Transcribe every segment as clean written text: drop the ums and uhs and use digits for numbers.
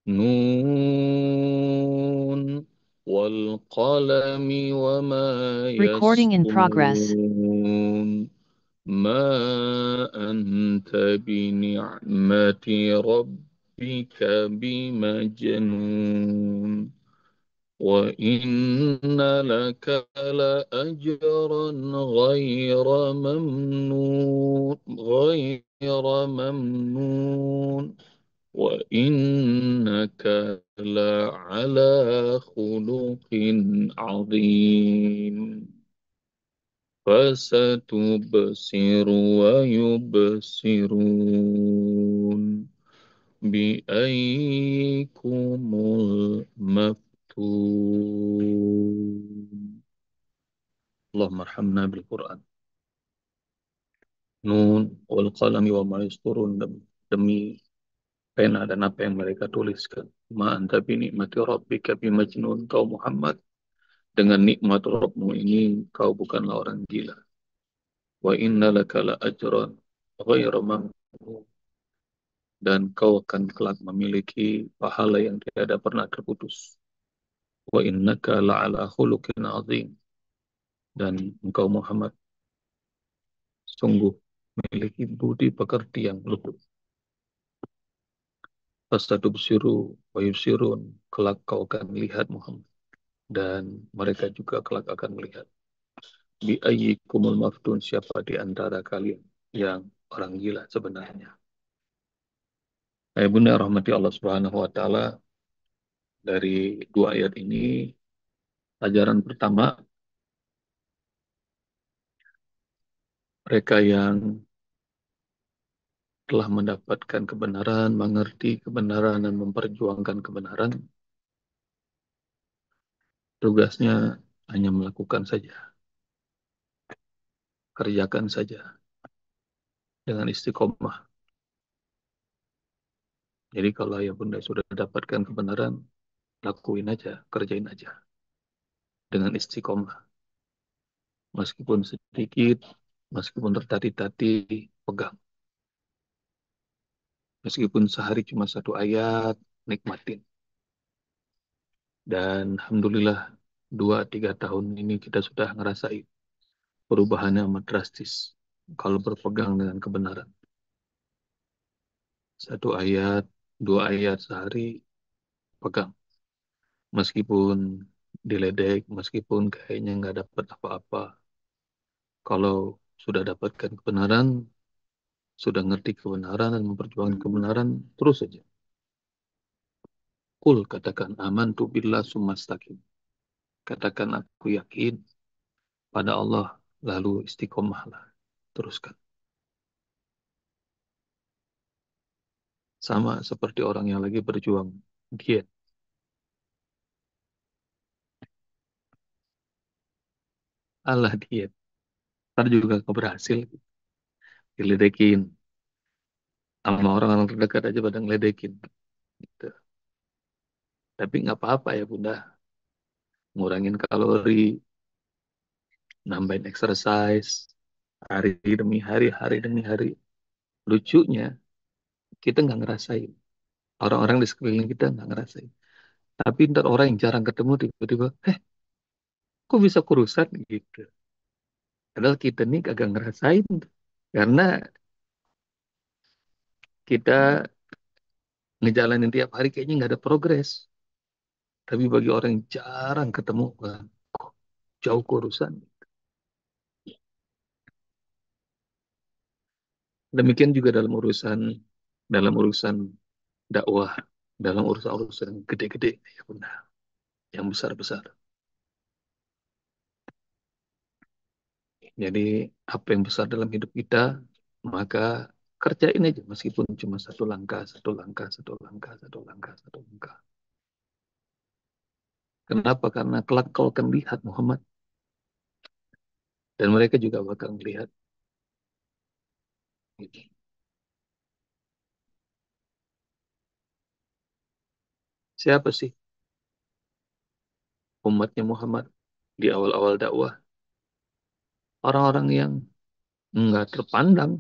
نون والقلم وما Recording in progress. يسطرون ما أنت بنعمة ربك بمجنون وإن لك لأجرا غير ممنون وإنك لعلى خلق عظيم فستبصر ويبصرون بأيكم المفتون اللهم ارحمنا بالقرآن Nun wal qalami wa ma yasturun demi pena dan apa yang mereka tuliskan. Ma anta bi nikmati rabbika bi majnun kau Muhammad dengan nikmat Rabbmu ini kau bukanlah orang gila. Wa inna laka la ajran ghairu mamnun dan kau akan kelak memiliki pahala yang tiada pernah terputus. Wa innaka la ala khuluqin azim dan engkau Muhammad sungguh memiliki budi pekerti yang luhur. Fastatubsiru wa yubsirun kelak kau akan melihat Muhammad dan mereka juga kelak akan melihat. Bi ayyikumul maftun siapa di antara kalian yang orang gila sebenarnya. Bunda rahmati Allah Subhanahu wa taala dari dua ayat ini pelajaran pertama mereka yang telah mendapatkan kebenaran, mengerti kebenaran dan memperjuangkan kebenaran tugasnya hanya melakukan saja, kerjakan saja dengan istiqomah. Jadi kalau ayah bunda sudah dapatkan kebenaran, lakuin aja, kerjain aja dengan istiqomah. Meskipun sedikit, meskipun tertati-tati, pegang. Meskipun sehari cuma satu ayat, nikmatin. Dan Alhamdulillah 2-3 tahun ini kita sudah ngerasain perubahan yang amat drastis. Kalau berpegang dengan kebenaran. Satu ayat, 2 ayat sehari, pegang. Meskipun diledek, meskipun kayaknya nggak dapat apa-apa. Kalau sudah dapatkan kebenaran, sudah ngerti kebenaran dan memperjuangkan kebenaran, terus saja. Kul katakan aman tu billah sumastaqim. Katakan aku yakin pada Allah lalu istiqomahlah. Teruskan. Sama seperti orang yang lagi berjuang diet. Allah diet. Ntar juga keberhasil. Diledekin. Sama orang-orang terdekat aja pada ngeledekin. Gitu. Tapi nggak apa-apa ya bunda. Ngurangin kalori, nambahin exercise, hari demi hari, hari demi hari. Lucunya, kita nggak ngerasain. Orang-orang di sekeliling kita nggak ngerasain. Tapi ntar orang yang jarang ketemu tiba-tiba, kok bisa kurusan gitu. Padahal kita nih kagak ngerasain. Karena kita ngejalanin tiap hari kayaknya nggak ada progres. Tapi bagi orang yang jarang ketemu, wah, kok jauh kurusan. Demikian juga dalam urusan dakwah, dalam urusan-urusan yang gede-gede, ya benar, yang besar-besar. Jadi apa yang besar dalam hidup kita, maka kerjain aja meskipun cuma satu langkah, satu langkah, satu langkah, satu langkah, satu langkah. Kenapa? Karena kelak kau akan lihat Muhammad dan mereka juga bakal melihat. Gitu. Siapa sih umatnya Muhammad di awal-awal dakwah? Orang-orang yang nggak terpandang,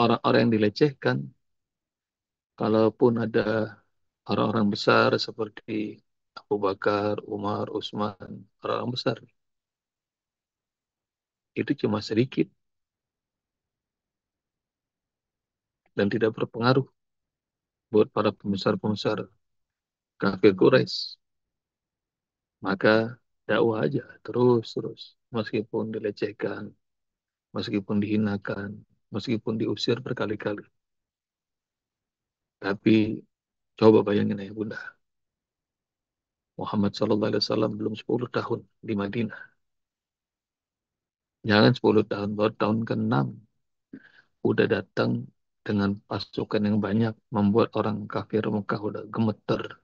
orang-orang yang dilecehkan, Kalaupun ada orang-orang besar seperti Abu Bakar, Umar, Utsman, orang-orang besar, itu cuma sedikit dan tidak berpengaruh buat para pembesar-pembesar kafir Quraisy. Maka dakwah aja terus-terus, meskipun dilecehkan, meskipun dihinakan, meskipun diusir berkali-kali. Tapi coba bayangin ya Bunda, Muhammad SAW belum 10 tahun di Madinah. Jangan 10 tahun, baru tahun ke-6 udah datang dengan pasukan yang banyak, membuat orang kafir Mekah udah gemeter.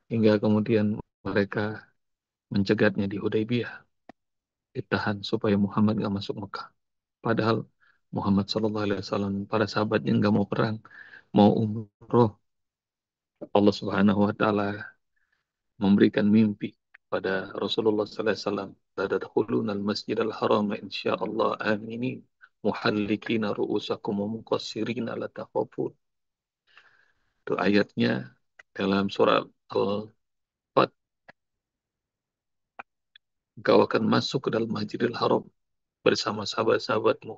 Hingga kemudian mereka mencegatnya di Hudaybiyah, ditahan supaya Muhammad nggak masuk Mekah. Padahal Muhammad SAW, para sahabatnya nggak mau perang, mau umroh. Allah Subhanahu Wa Taala memberikan mimpi pada Rasulullah SAW. Tadkhuluna al-masjid al-haram insyaallah aminin muhallikina ru'usakum wa muqassirina la takhafun. Itu ayatnya dalam surah Al-Fat. Engkau akan masuk ke dalam Masjidil Haram bersama sahabat-sahabatmu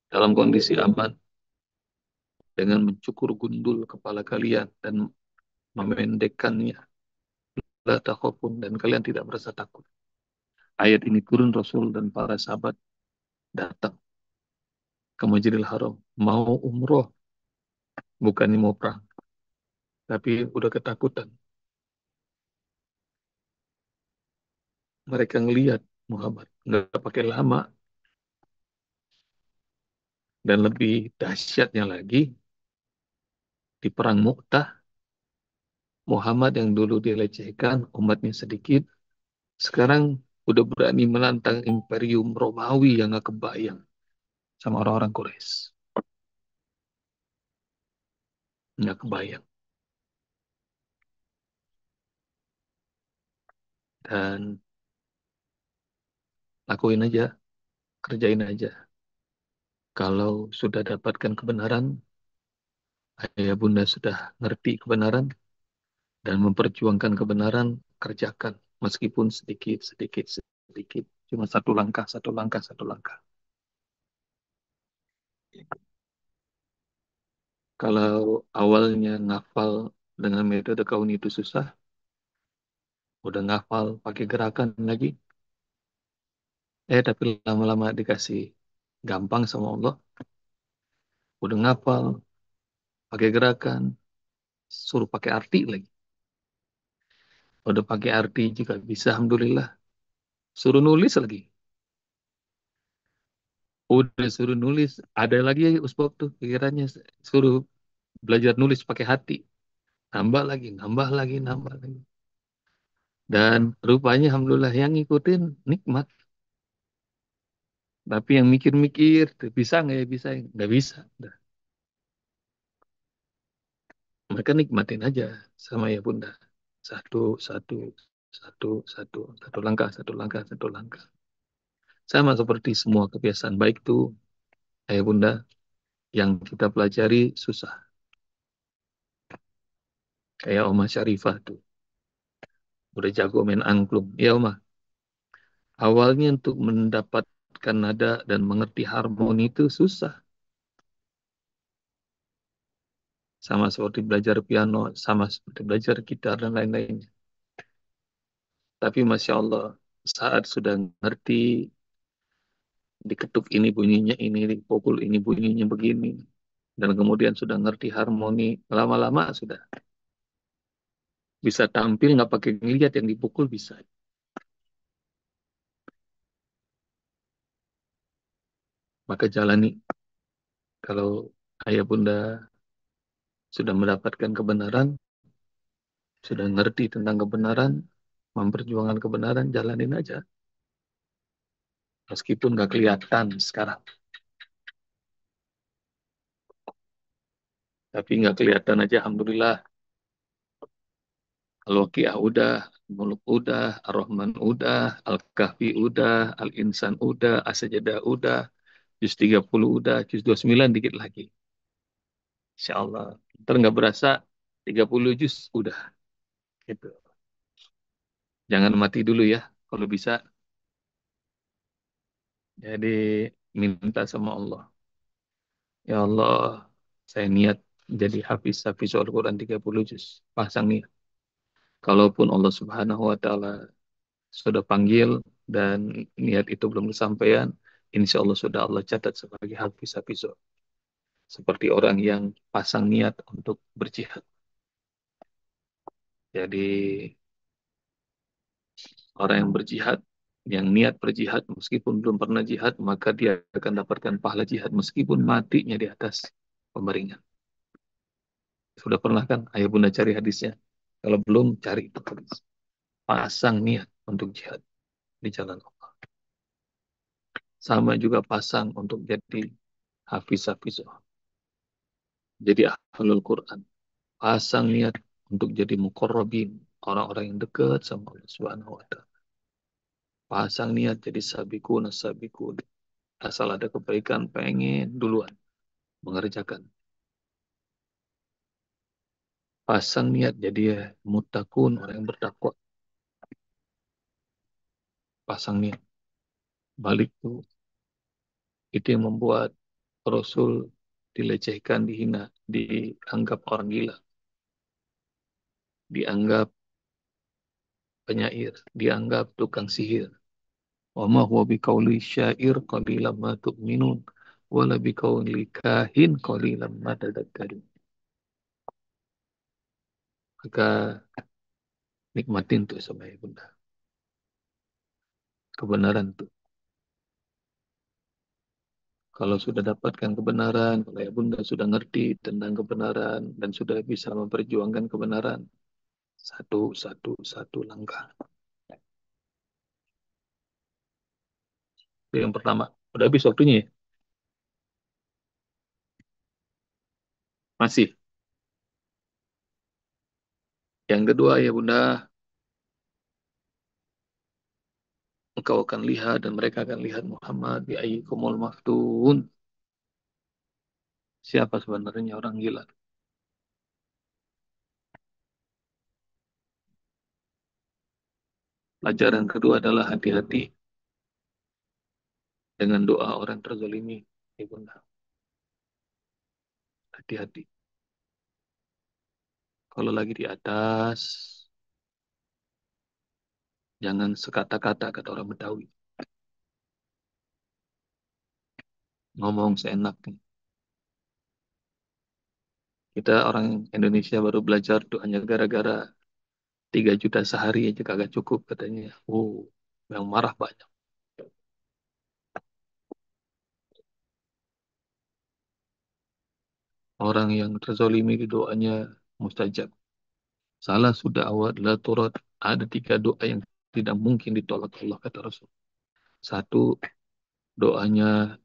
dalam kondisi aman dengan mencukur gundul kepala kalian dan memendekkannya. La takhafun, dan kalian tidak merasa takut. Ayat ini turun Rasul dan para sahabat datang ke Masjidil Haram mau umroh, bukan mau perang, tapi udah ketakutan. Mereka ngelihat Muhammad nggak pakai lama, dan lebih dahsyatnya lagi di perang Mu'tah, Muhammad yang dulu dilecehkan, umatnya sedikit, sekarang udah berani menantang Imperium Romawi yang nggak kebayang sama orang-orang Quraisy, nggak kebayang. Dan lakuin aja, kerjain aja. Kalau sudah dapatkan kebenaran, ayah bunda sudah ngerti kebenaran dan memperjuangkan kebenaran, kerjakan meskipun sedikit, sedikit, sedikit. Cuma satu langkah, satu langkah, satu langkah. Kalau awalnya ngafal dengan metode kaun itu susah, udah ngafal pakai gerakan lagi, tapi lama-lama dikasih gampang sama Allah, udah ngafal pakai gerakan, suruh pakai arti lagi. Udah pakai arti juga bisa, alhamdulillah. Suruh nulis lagi. Udah suruh nulis, ada lagi ya usbab tuh pikirannya, suruh belajar nulis pakai hati. Nambah lagi, nambah lagi, nambah lagi. Dan rupanya alhamdulillah yang ngikutin nikmat. Tapi yang mikir-mikir, tuh, bisa nggak ya, bisa, nggak bisa. Udah. Mereka nikmatin aja sama ya bunda. Satu, satu, satu, satu, satu langkah, satu langkah, satu langkah. Sama seperti semua kebiasaan baik tuh, ayah bunda, yang kita pelajari susah. Kayak Oma Syarifah tuh, udah jago main angklung. Ya Oma, awalnya untuk mendapatkan nada dan mengerti harmoni itu susah. Sama seperti belajar piano, sama seperti belajar gitar dan lain-lainnya. Tapi Masya Allah, saat sudah ngerti, diketuk ini bunyinya ini, dipukul ini bunyinya begini, dan kemudian sudah ngerti harmoni, lama-lama sudah bisa tampil nggak pakai ngeliat yang dipukul bisa. Maka jalani. Kalau ayah bunda sudah mendapatkan kebenaran, sudah ngerti tentang kebenaran, memperjuangkan kebenaran, jalanin aja. Meskipun nggak kelihatan sekarang, tapi nggak kelihatan aja, alhamdulillah. Al-Waqiah udah, Muluk udah, Ar-Rahman udah, Al-Kahfi udah, Al-Insan udah, As-Sajadah udah, Juz 30 udah, Juz 29 dikit lagi. Insya Allah. Ntar nggak berasa 30 juz udah gitu. Jangan mati dulu ya kalau bisa. Jadi minta sama Allah. Ya Allah, saya niat jadi hafiz Al-Quran 30 juz. Pasang niat. Kalaupun Allah Subhanahu wa taala sudah panggil dan niat itu belum kesampaian, insya Allah sudah Allah catat sebagai hafiz. Seperti orang yang pasang niat untuk berjihad. Jadi orang yang berjihad, yang niat berjihad meskipun belum pernah jihad, maka dia akan dapatkan pahala jihad meskipun matinya di atas pembaringan. Sudah pernah kan ayah bunda cari hadisnya? Kalau belum, cari itu hadis. Pasang niat untuk jihad di jalan Allah. Sama juga pasang untuk jadi hafiz. Jadi ahlul Quran. Pasang niat untuk jadi muqarrabin. Orang-orang yang dekat sama Allah Subhanahu wa ta'ala. Pasang niat jadi sabikun. Asal ada kebaikan, pengen duluan mengerjakan. Pasang niat jadi ya, mutakun, orang yang bertakwa. Pasang niat. Balik tuh. Itu yang membuat Rasul dilecehkan, dihina, dianggap orang gila, dianggap penyair, dianggap tukang sihir. Wa ma huwa biqauli syair qalilan ma tu'minun wala biqauli kahin qalilan ma tadhakkarun. Maka nikmatin tuh sama ibu bunda. Kebenaran tuh. Kalau sudah dapatkan kebenaran, kalau ya bunda sudah ngerti tentang kebenaran dan sudah bisa memperjuangkan kebenaran, satu langkah. Itu yang pertama. Udah habis waktunya ya? Masih. Yang kedua ya bunda, engkau akan lihat dan mereka akan lihat Muhammad bi ayyikumul maftun. Siapa sebenarnya orang gila? Pelajaran kedua adalah hati-hati dengan doa orang terzalimi. Ya bunda, hati-hati. Kalau lagi di atas, jangan sekata-kata kata orang Betawi. Ngomong seenaknya. Kita orang Indonesia baru belajar tuh hanya gara-gara 3 juta sehari aja kagak cukup katanya. Oh, yang marah banyak. Orang yang terzalimi di doanya mustajab. Salah sudah awal la turat. Ada 3 doa yang tidak mungkin ditolak Allah kata Rasul. Satu, doanya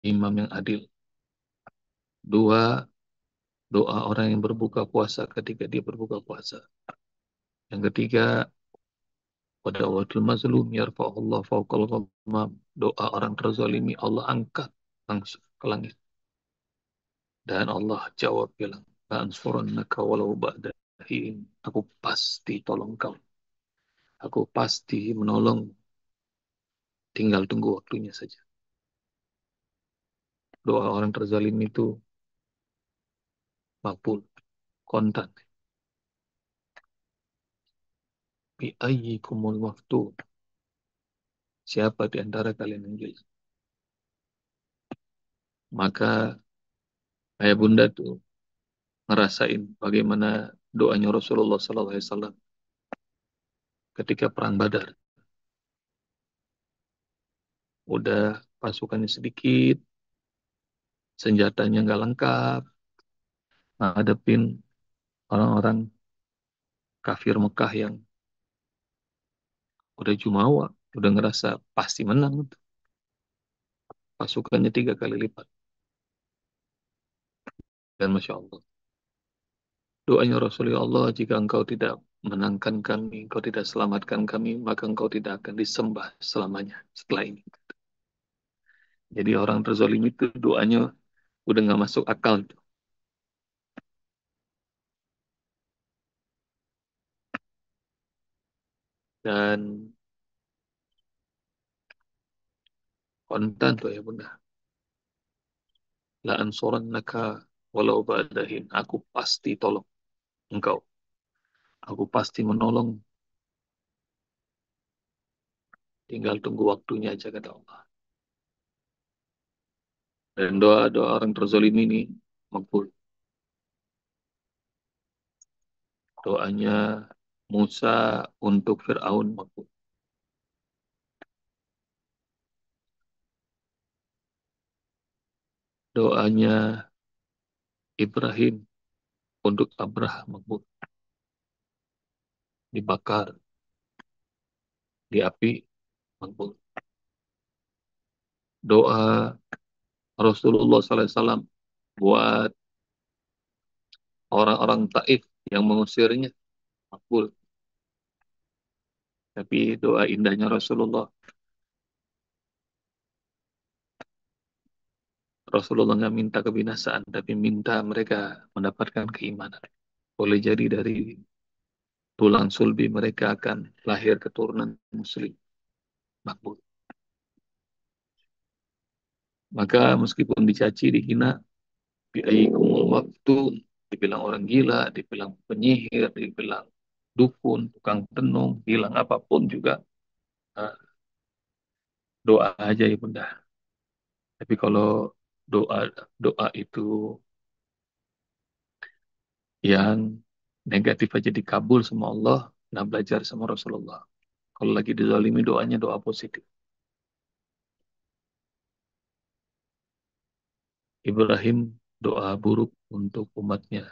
imam yang adil. Dua, doa orang yang berbuka puasa ketika dia berbuka puasa. Yang ketiga, pada waktu mazlum yarfa'ullah fawqal ghamam. Doa orang terzalimi Allah angkat langsung ke langit. Dan Allah jawab bilang, la'ansurannaka walau ba'da hin. Aku pasti tolong kau. Aku pasti menolong. Tinggal tunggu waktunya saja. Doa orang terzalim itu makbul, kontan. Bi ayyikumul maftun. Siapa di antara kalian yang gila? Maka ayah bunda tuh ngerasain bagaimana doanya Rasulullah SAW ketika perang Badar. Udah pasukannya sedikit, senjatanya nggak lengkap, ngadepin orang-orang kafir Mekah yang udah jumawa, udah ngerasa pasti menang. Pasukannya 3 kali lipat. Dan Masya Allah. Doanya Rasulullah Allah, jika engkau tidak menangkan kami, engkau tidak selamatkan kami, maka engkau tidak akan disembah selamanya setelah ini. Jadi orang terzalim itu doanya udah nggak masuk akal. Dan kontan tuh ya bunda. La ansurannaka walau ba'dahin. Aku pasti tolong engkau. Aku pasti menolong. Tinggal tunggu waktunya aja kata Allah. Dan doa-doa orang terzolimi ini makbul. Doanya Musa untuk Fir'aun makbul. Doanya Ibrahim untuk Abraham makbul. Dibakar di api makbul. Doa Rasulullah SAW buat orang-orang Taif yang mengusirnya makbul. Tapi doa indahnya Rasulullah nggak minta kebinasaan, tapi minta mereka mendapatkan keimanan. Boleh jadi dari tulang sulbi mereka akan lahir keturunan Muslim makbul. Maka meskipun dicaci, dihina, biaikumul waktu, dibilang orang gila, dibilang penyihir, dibilang dukun, tukang tenung, bilang apapun juga, nah, doa aja ya bunda. Tapi kalau doa doa itu yang negatif aja dikabul sama Allah, nah belajar sama Rasulullah. Kalau lagi dizalimi doanya doa positif. Ibrahim doa buruk untuk umatnya.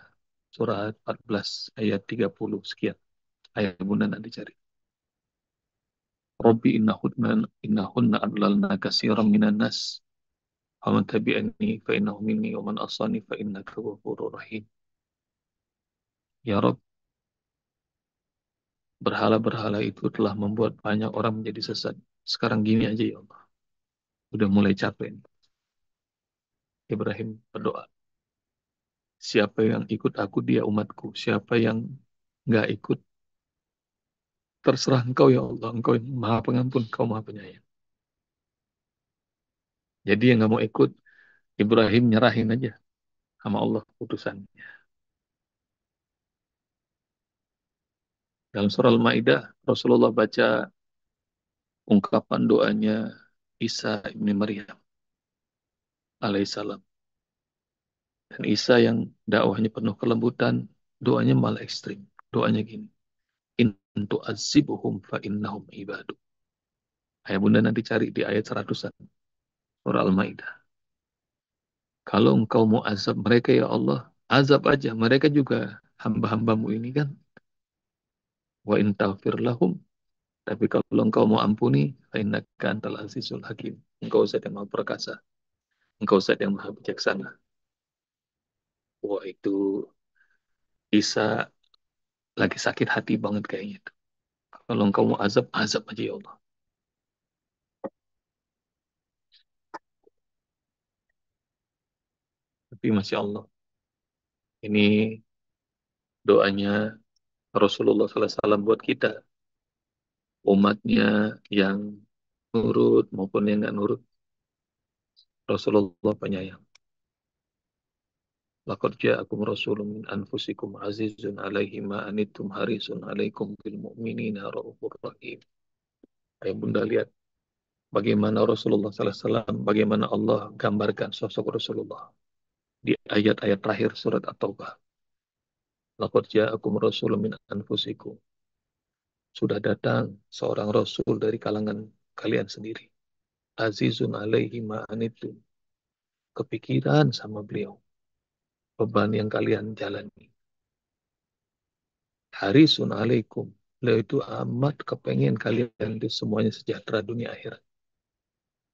Surah 14 ayat 30 sekian. Ayat bunda nanti cari. Rabbi innahunna adlalna kasiran minan nas. Faman tabi'ani fa innahu minni wa man asani fa innaka ghafurur rahim. Ya Rabb, berhala-berhala itu telah membuat banyak orang menjadi sesat. Sekarang gini aja ya Allah. Udah mulai capek. Ibrahim berdoa. Siapa yang ikut aku, dia umatku. Siapa yang nggak ikut, terserah engkau ya Allah. Engkau yang maha pengampun, engkau maha penyayang. Jadi yang nggak mau ikut, Ibrahim nyerahin aja sama Allah putusannya. Dalam surah Al-Maidah, Rasulullah baca ungkapan doanya Isa ibn Maryam alaihissalam. Dan Isa yang dakwahnya penuh kelembutan, doanya malah ekstrim. Doanya gini, in tu'adzibuhum fa innahum ibadu. Ayah bunda nanti cari di ayat 100-an, surah Al-Maidah. Kalau engkau mau azab mereka ya Allah, azab aja. Mereka juga hamba-hambamu ini kan. Wa in taghfir lahum. Tapi kalau engkau mau ampuni, fa innaka antal azizul hakim. Engkau zat yang maha perkasa. Engkau zat yang maha bijaksana. Wah itu Isa lagi sakit hati banget kayaknya. Kalau engkau mau azab, azab aja ya Allah. Tapi Masya Allah, ini doanya Rasulullah SAW buat kita. Umatnya yang nurut maupun yang nggak nurut. Rasulullah penyayang. Laqad ja'akum rasulun min anfusikum azizun alaihi ma anittum harisun alaikum bil mu'minina raufur rahim. Ayo bunda lihat bagaimana Rasulullah SAW, bagaimana Allah gambarkan sosok Rasulullah di ayat-ayat terakhir surat At-Taubah. Laqad ja'akum rasulun min anfusikum. Sudah datang seorang Rasul dari kalangan kalian sendiri. Azizun alaihi ma'anitum. Kepikiran sama beliau. Beban yang kalian jalani. Harisun alaikum. Beliau itu amat kepengen kalian itu semuanya sejahtera dunia akhirat.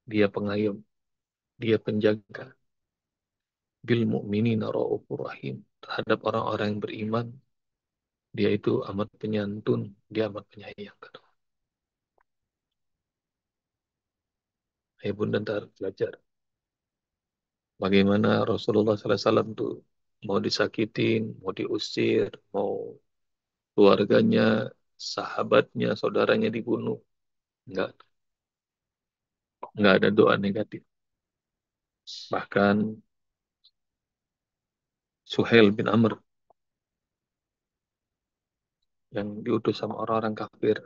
Dia pengayom. Dia penjaga. Bil mu'minina ra'ufur rahim. Terhadap orang-orang yang beriman. Dia itu amat penyantun. Dia amat penyayang. Ayo bunda ntar belajar. Bagaimana Rasulullah SAW tuh mau disakitin, mau diusir, mau keluarganya sahabatnya, saudaranya dibunuh. Nggak, nggak ada doa negatif. Bahkan Suhail bin Amr yang diutus sama orang-orang kafir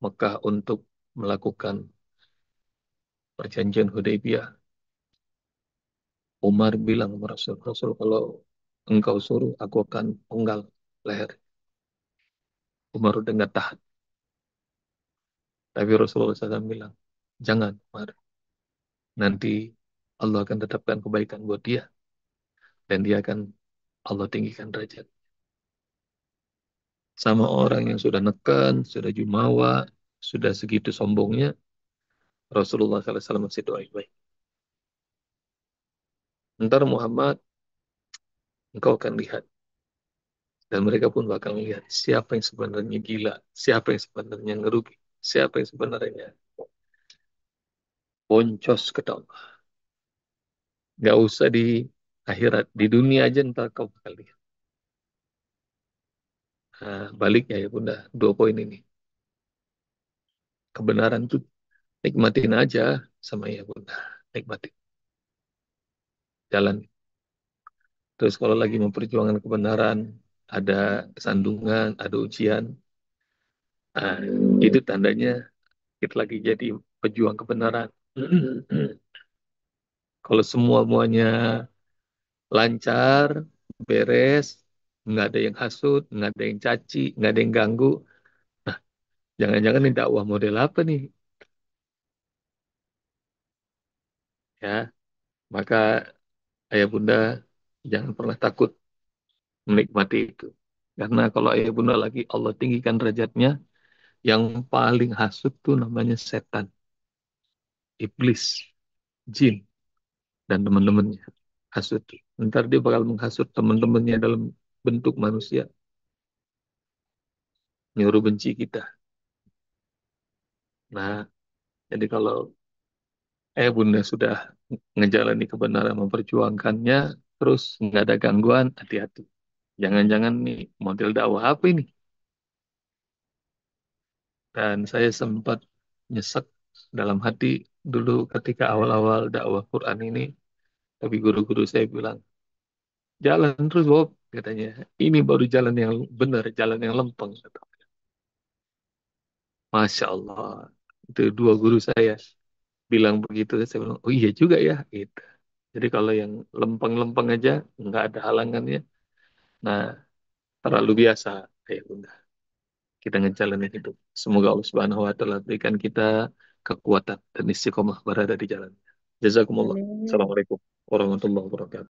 Mekah untuk melakukan perjanjian Hudaybiyah. Umar bilang sama Rasul, Rasul kalau engkau suruh aku akan penggal leher. Umar udah nggak tahan. Tapi Rasulullah SAW bilang, jangan Umar. Nanti Allah akan tetapkan kebaikan buat dia. Dan dia akan Allah tinggikan derajat. Sama orang yang sudah neken, sudah jumawa, sudah segitu sombongnya, Rasulullah SAW masih doain baik. Ntar Muhammad, engkau akan lihat. Dan mereka pun bakal lihat siapa yang sebenarnya gila, siapa yang sebenarnya ngerugi, siapa yang sebenarnya boncos ke Allah. Gak usah di akhirat, di dunia aja ntar kau bakal lihat. Nah, baliknya ya bunda, 2 poin ini. Kebenaran tuh nikmatin aja sama ya bunda, nikmatin, jalan. Terus kalau lagi memperjuangkan kebenaran, ada sandungan, ada ujian, nah, itu tandanya kita lagi jadi pejuang kebenaran. Kalau semua-muanya lancar, beres, nggak ada yang hasut, nggak ada yang caci, nggak ada yang ganggu. Nah, jangan-jangan ini dakwah model apa nih? Ya, maka ayah bunda jangan pernah takut menikmati itu. Karena kalau ayah bunda lagi Allah tinggikan derajatnya, yang paling hasut tuh namanya setan, iblis, jin, dan teman-temannya. Hasut. Ntar dia bakal menghasut teman-temannya dalam bentuk manusia, nyuruh benci kita. Nah, jadi kalau bunda sudah ngejalani kebenaran memperjuangkannya, terus nggak ada gangguan, hati-hati. Jangan-jangan nih model dakwah apa ini? Dan saya sempat nyesek dalam hati dulu ketika awal-awal dakwah Quran ini, tapi guru-guru saya bilang, jalan terus Bob, katanya. Ini baru jalan yang benar, jalan yang lempeng. Kata. Masya Allah. Itu 2 guru saya bilang begitu, saya bilang, oh iya juga ya. Gitu. Jadi kalau yang lempeng-lempeng aja, nggak ada halangannya. Nah, terlalu biasa, kayak bunda. Kita ngejalanin hidup. Semoga Allah Subhanahu Wa Taala berikan kita kekuatan dan istiqomah berada di jalan. Jazakumullah. Amin. Assalamualaikum warahmatullahi wabarakatuh.